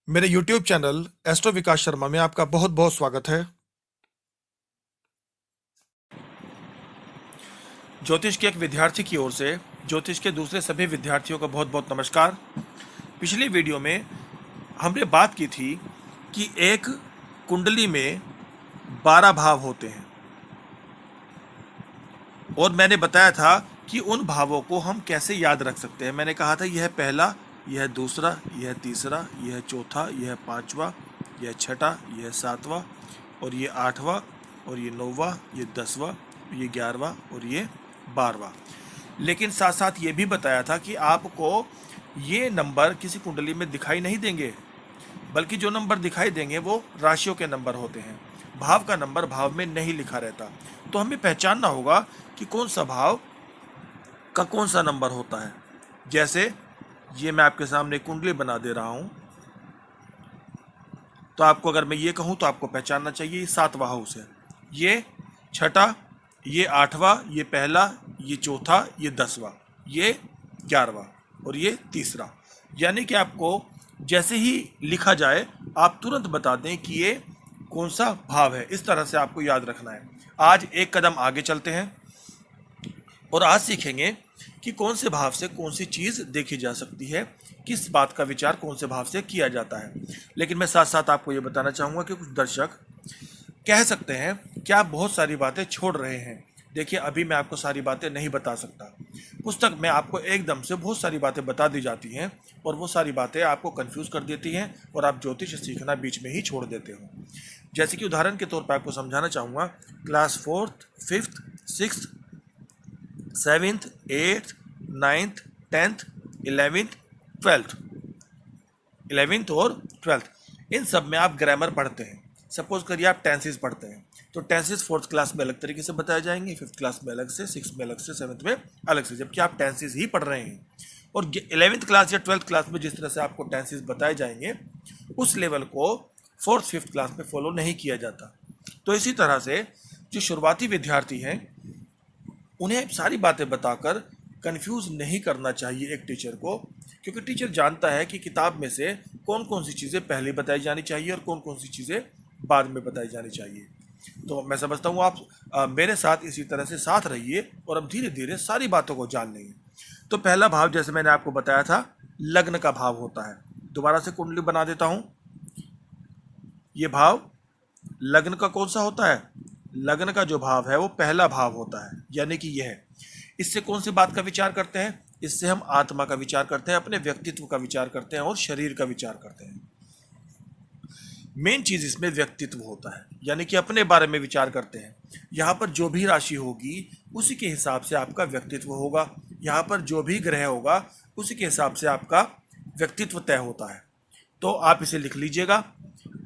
मेरे YouTube channel astro विकास शर्मा में आपका बहुत बहुत स्वागत है। ज्योतिष के एक विद्यार्थी की ओर से ज्योतिष के दूसरे सभी विद्यार्थियों का बहुत बहुत नमस्कार। पिछली वीडियो में हमने बात की थी कि एक कुंडली में 12 भाव होते हैं और मैंने बताया था कि उन भावों को हम कैसे याद रख सकते हैं। मैंने कहा था यह पहला, यह दूसरा, यह तीसरा, यह चौथा, यह पांचवा, यह छठा, यह सातवां और ये आठवां और ये नौवां, ये 10वां, ये 11वां और ये 12वां। लेकिन साथ साथ ये भी बताया था कि आपको ये नंबर किसी कुंडली में दिखाई नहीं देंगे, बल्कि जो नंबर दिखाई देंगे वो राशियों के नंबर होते हैं। भाव का नंबर भाव में नहीं लिखा रहता। तो हमें पहचानना होगा कि कौन सा भाव का कौन सा नंबर होता है। जैसे ये मैं आपके सामने कुंडली बना दे रहा हूं, तो आपको अगर मैं ये कहूं तो आपको पहचानना चाहिए ये 7वां हाउस है, ये छठा, ये 8वां, ये पहला, ये चौथा, ये 10वां, ये 11वां और ये तीसरा। यानी कि आपको जैसे ही लिखा जाए आप तुरंत बता दें कि ये कौन सा भाव है। इस तरह से आपको याद रखना है। आज एक कदम आगे चलते हैं और आज सीखेंगे कि कौन से भाव से कौन सी चीज़ देखी जा सकती है, किस बात का विचार कौन से भाव से किया जाता है। लेकिन मैं साथ साथ आपको ये बताना चाहूँगा कि कुछ दर्शक कह सकते हैं कि आप बहुत सारी बातें छोड़ रहे हैं। देखिए, अभी मैं आपको सारी बातें नहीं बता सकता। पुस्तक में आपको एकदम से बहुत सारी बातें बता दी जाती हैं और वो सारी बातें आपको कंफ्यूज कर देती हैं और आप ज्योतिष सीखना बीच में ही छोड़ देते हो। जैसे कि उदाहरण के तौर पर आपको समझाना चाहूँगा, class 4th, 5th, 6th, 7th, 8th, 9th, 10th, 11th, 12th, 11th और 12th, इन सब में आप ग्रामर पढ़ते हैं। सपोज करिए आप टेंसेस पढ़ते हैं, तो टेंसेस 4th क्लास में अलग तरीके से बताए जाएंगे, 5th क्लास में अलग से, 6th में अलग से, 7th में अलग से, जबकि आप टेंसेस ही पढ़ रहे हैं। और 11th क्लास या 12th क्लास में जिस तरह से आपको टेंसेस बताए जाएंगे, उस लेवल को 4th 5th क्लास में फॉलो नहीं किया जाता। तो इसी तरह से जो शुरुआती विद्यार्थी हैं उन्हें सारी बातें बताकर कंफ्यूज नहीं करना चाहिए एक टीचर को, क्योंकि टीचर जानता है कि किताब में से कौन कौन सी चीज़ें पहले बताई जानी चाहिए और कौन कौन सी चीज़ें बाद में बताई जानी चाहिए। तो मैं समझता हूँ आप मेरे साथ इसी तरह से साथ रहिए और अब धीरे धीरे सारी बातों को जान लेंगे। तो पहला भाव, जैसे मैंने आपको बताया था, लग्न का भाव होता है। दोबारा से कुंडली बना देता हूँ। ये भाव लग्न का कौन सा होता है? लग्न का जो भाव है वो पहला भाव होता है, यानी कि यह। इससे कौन सी बात का विचार करते हैं? इससे हम आत्मा का विचार करते हैं, अपने व्यक्तित्व का विचार करते हैं और शरीर का विचार करते हैं। मेन चीज इसमें व्यक्तित्व होता है, यानी कि अपने बारे में विचार करते हैं। यहाँ पर जो भी राशि होगी उसी के हिसाब से आपका व्यक्तित्व होगा। यहाँ पर जो भी ग्रह होगा उसी के हिसाब से आपका व्यक्तित्व तय होता है। तो आप इसे लिख लीजिएगा,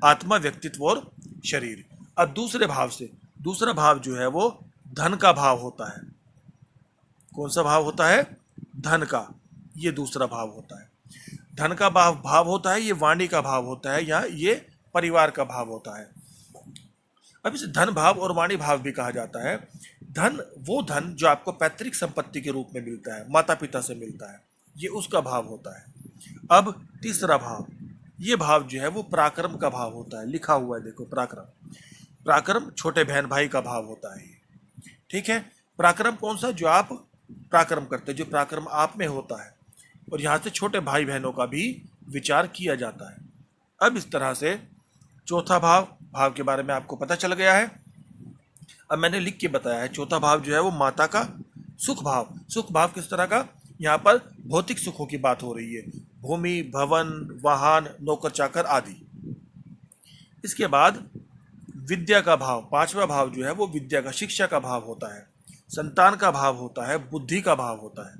आत्मा, व्यक्तित्व और शरीर। अब दूसरे भाव से, दूसरा भाव जो है वो धन का भाव होता है। कौन सा भाव होता है? धन का। ये दूसरा भाव होता है। धन का भाव होता है, ये वाणी का भाव होता है, या ये परिवार का भाव होता है। अब इसे धन भाव और वाणी भाव भी कहा जाता है। धन, वो धन जो आपको पैतृक संपत्ति के रूप में मिलता है, माता पिता से मिलता है, ये उसका भाव होता है। अब तीसरा भाव, ये भाव जो है वो पराक्रम का भाव होता है। लिखा हुआ है, देखो, पराक्रम। पराक्रम छोटे बहन भाई का भाव होता है। ठीक है। पराक्रम कौन सा? जो आप पराक्रम करते हैं, जो पराक्रम आप में होता है। और यहाँ से छोटे भाई बहनों का भी विचार किया जाता है। अब इस तरह से चौथा भाव, भाव के बारे में आपको पता चल गया है। अब मैंने लिख के बताया है, चौथा भाव जो है वो माता का सुख भाव। सुख भाव किस तरह का? यहाँ पर भौतिक सुखों की बात हो रही है, भूमि, भवन, वाहन, नौकर चाकर आदि। इसके बाद विद्या का भाव, पांचवा भाव जो है वो विद्या का, शिक्षा का भाव होता है। संतान का भाव होता है, बुद्धि का भाव होता है।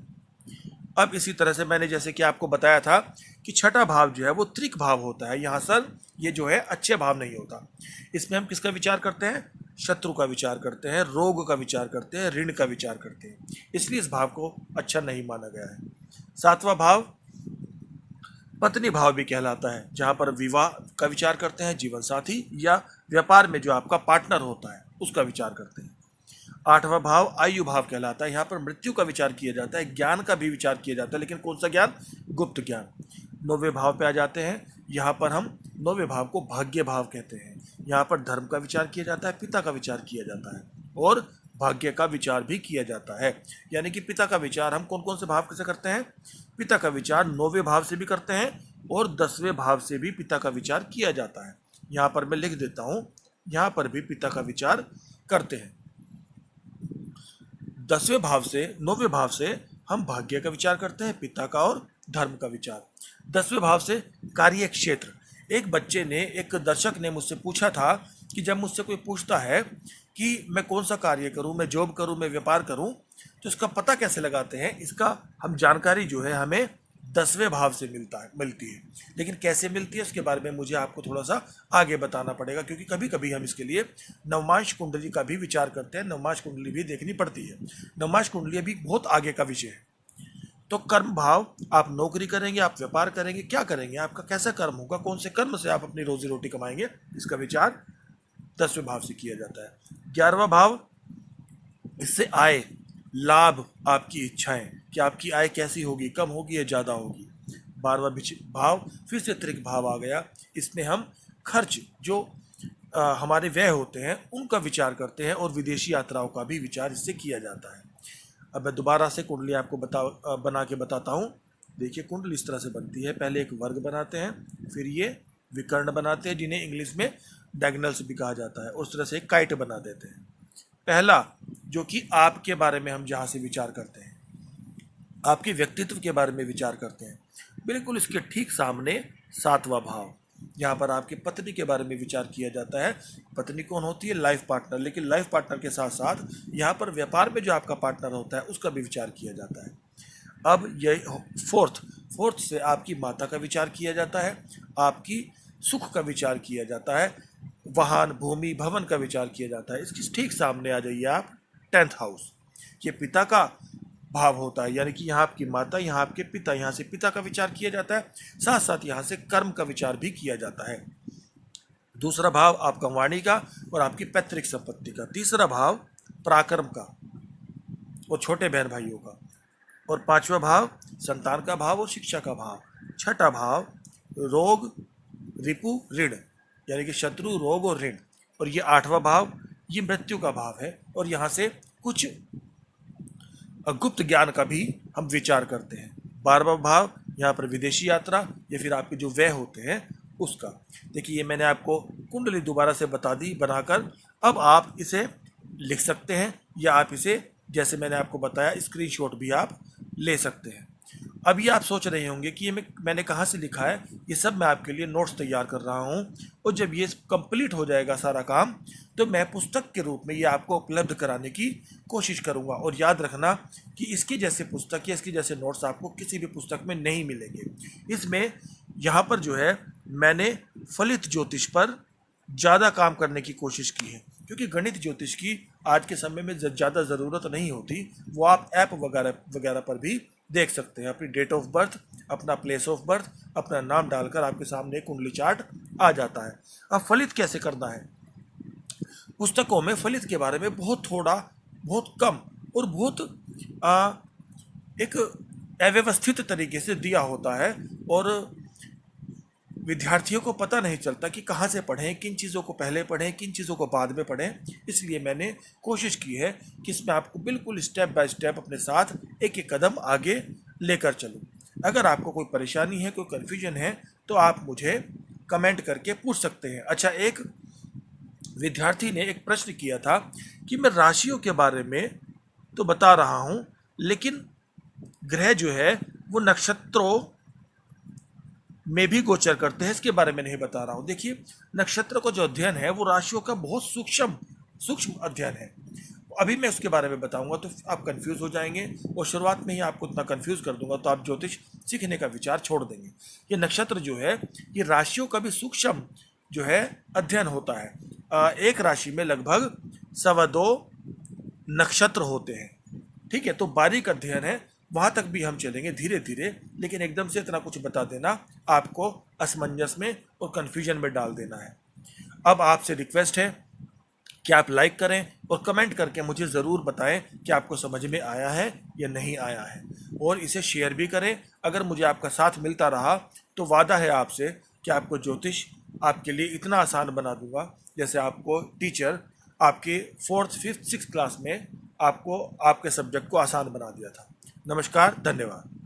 अब इसी तरह से मैंने जैसे कि आपको बताया था कि छठा भाव जो है वो त्रिक भाव होता है। यहाँ सर ये जो है अच्छे भाव नहीं होता। इसमें हम किसका विचार करते हैं? शत्रु का विचार करते हैं, रोग का विचार करते हैं, ऋण का विचार करते हैं। इसलिए इस भाव को अच्छा नहीं माना गया है। सातवां भाव पत्नी भाव भी कहलाता है, जहाँ पर विवाह का विचार करते हैं, जीवन साथी या व्यापार में जो आपका पार्टनर होता है उसका विचार करते हैं। आठवां भाव आयु भाव कहलाता है। यहाँ पर मृत्यु का विचार किया जाता है, ज्ञान का भी विचार किया जाता है, लेकिन कौन सा ज्ञान? गुप्त ज्ञान। 9वें भाव पे आ जाते हैं, यहाँ पर हम नौवें भाव को भाग्य भाव कहते हैं। यहाँ पर धर्म का विचार किया जाता है, पिता का विचार किया जाता है और भाग्य का विचार भी किया जाता है। यानी कि पिता का विचार हम कौन कौन से भाव से करते हैं? पिता का विचार नौवें भाव से भी करते हैं और 10वें भाव से भी पिता का विचार किया जाता है। यहाँ पर मैं लिख देता हूँ, यहाँ पर भी पिता का विचार करते हैं। 10वें भाव से 9वें भाव से हम भाग्य का विचार करते हैं, पिता का और धर्म का विचार। 10वें भाव से कार्य क्षेत्र। एक बच्चे ने, एक दर्शक ने मुझसे पूछा था कि जब मुझसे कोई पूछता है कि मैं कौन सा कार्य करूं, मैं जॉब करूं, मैं व्यापार करूं, तो इसका पता कैसे लगाते हैं? इसका हम जानकारी जो है हमें 10वें भाव से मिलती है। लेकिन कैसे मिलती है उसके बारे में मुझे आपको थोड़ा सा आगे बताना पड़ेगा, क्योंकि कभी कभी हम इसके लिए नवमांश कुंडली का भी विचार करते हैं। नवमांश कुंडली भी देखनी पड़ती है। नवमांश कुंडली अभी बहुत आगे का विषय है। तो कर्म भाव, आप नौकरी करेंगे, आप व्यापार करेंगे, क्या करेंगे, आपका कैसा कर्म होगा, कौन से कर्म से आप अपनी रोजी रोटी कमाएंगे, इसका विचार 10वें भाव से किया जाता है। 11वां भाव, इससे आय, लाभ, आपकी इच्छाएं कि आपकी आय कैसी होगी, कम होगी या ज़्यादा होगी। 12वां भाव फिर से त्रिक भाव आ गया। इसमें हम खर्च जो हमारे व्यय होते हैं उनका विचार करते हैं और विदेशी यात्राओं का भी विचार इससे किया जाता है। अब मैं दोबारा से कुंडली आपको बना के बताता हूँ। देखिए कुंडली इस तरह से बनती है। पहले एक वर्ग बनाते हैं, फिर ये विकर्ण बनाते हैं जिन्हें इंग्लिश में डायगोनल्स भी कहा जाता है। उस तरह से एक काइट बना देते हैं। पहला जो कि आपके बारे में हम जहाँ से विचार करते हैं, आपके व्यक्तित्व के बारे में विचार करते हैं, बिल्कुल इसके ठीक सामने 7वां भाव, यहाँ पर आपकी पत्नी के बारे में विचार किया जाता है। पत्नी कौन होती है? Life partner. लेकिन लाइफ पार्टनर के साथ साथ यहाँ पर व्यापार में जो आपका पार्टनर होता है उसका भी विचार किया जाता है। अब ये फोर्थ से आपकी माता का विचार किया जाता है, आपकी सुख का विचार किया जाता है, वाहन, भूमि, भवन का विचार किया जाता है। इसके ठीक सामने आ जाइए आप 10th हाउस, ये पिता का भाव होता है। यानी कि यहाँ आपकी माता, यहाँ आपके पिता, यहाँ से पिता का विचार किया जाता है, साथ साथ यहाँ से कर्म का विचार भी किया जाता है। दूसरा भाव आपका वाणी का और आपकी पैतृक संपत्ति का। तीसरा भाव पराक्रम का और छोटे बहन भाइयों का। और 5वां भाव संतान का भाव और शिक्षा का भाव। 6ठा भाव रोग, रिपु, ऋण, यानी कि शत्रु, रोग और ऋण। और ये 8वां भाव ये मृत्यु का भाव है और यहाँ से कुछ गुप्त ज्ञान का भी हम विचार करते हैं। 12वां भाव यहाँ पर विदेशी यात्रा या फिर आपके जो व्यय होते हैं उसका। देखिए ये मैंने आपको कुंडली दोबारा से बता दी बनाकर। अब आप इसे लिख सकते हैं या आप इसे जैसे मैंने आपको बताया स्क्रीनशॉट भी आप ले सकते हैं। अब ये आप सोच रहे होंगे कि ये मैंने कहाँ से लिखा है। ये सब मैं आपके लिए नोट्स तैयार कर रहा हूँ और जब ये कंप्लीट हो जाएगा सारा काम तो मैं पुस्तक के रूप में ये आपको उपलब्ध कराने की कोशिश करूँगा। और याद रखना कि इसकी जैसे पुस्तक या इसकी जैसे नोट्स आपको किसी भी पुस्तक में नहीं मिलेंगे। इसमें यहाँ पर जो है मैंने फलित ज्योतिष पर ज़्यादा काम करने की कोशिश की है, क्योंकि गणित ज्योतिष की आज के समय में ज़्यादा ज़रूरत नहीं होती। वो आप ऐप वगैरह वगैरह पर भी देख सकते हैं। अपनी डेट ऑफ बर्थ, अपना प्लेस ऑफ बर्थ, अपना नाम डालकर आपके सामने कुंडली चार्ट आ जाता है। अब फलित कैसे करना है? पुस्तकों में फलित के बारे में बहुत थोड़ा, बहुत कम और बहुत एक अव्यवस्थित तरीके से दिया होता है और विद्यार्थियों को पता नहीं चलता कि कहाँ से पढ़ें, किन चीज़ों को पहले पढ़ें, किन चीज़ों को बाद में पढ़ें। इसलिए मैंने कोशिश की है कि इसमें आपको बिल्कुल स्टेप बाय स्टेप अपने साथ एक एक कदम आगे लेकर चलूं। अगर आपको कोई परेशानी है, कोई कन्फ्यूजन है तो आप मुझे कमेंट करके पूछ सकते हैं। अच्छा, एक विद्यार्थी ने एक प्रश्न किया था कि मैं राशियों के बारे में तो बता रहा हूँ लेकिन ग्रह जो है वो नक्षत्रों में भी गोचर करते हैं, इसके बारे में नहीं बता रहा हूँ। देखिए नक्षत्र का जो अध्ययन है वो राशियों का बहुत सूक्ष्म अध्ययन है। अभी मैं उसके बारे में बताऊंगा तो आप कंफ्यूज हो जाएंगे और शुरुआत में ही आपको इतना कंफ्यूज कर दूंगा तो आप ज्योतिष सीखने का विचार छोड़ देंगे। ये नक्षत्र जो है ये राशियों का भी सूक्ष्म जो है अध्ययन होता है। एक राशि में लगभग 2.25 नक्षत्र होते हैं। ठीक है, तो बारीक अध्ययन है, वहाँ तक भी हम चलेंगे धीरे धीरे, लेकिन एकदम से इतना कुछ बता देना आपको असमंजस में और कन्फ्यूजन में डाल देना है। अब आपसे रिक्वेस्ट है कि आप लाइक करें और कमेंट करके मुझे ज़रूर बताएं कि आपको समझ में आया है या नहीं आया है, और इसे शेयर भी करें। अगर मुझे आपका साथ मिलता रहा तो वादा है आपसे कि आपको ज्योतिष आपके लिए इतना आसान बना दूंगा जैसे आपको टीचर आपके 4th 5th 6th क्लास में आपको आपके सब्जेक्ट को आसान बना दिया था। नमस्कार, धन्यवाद।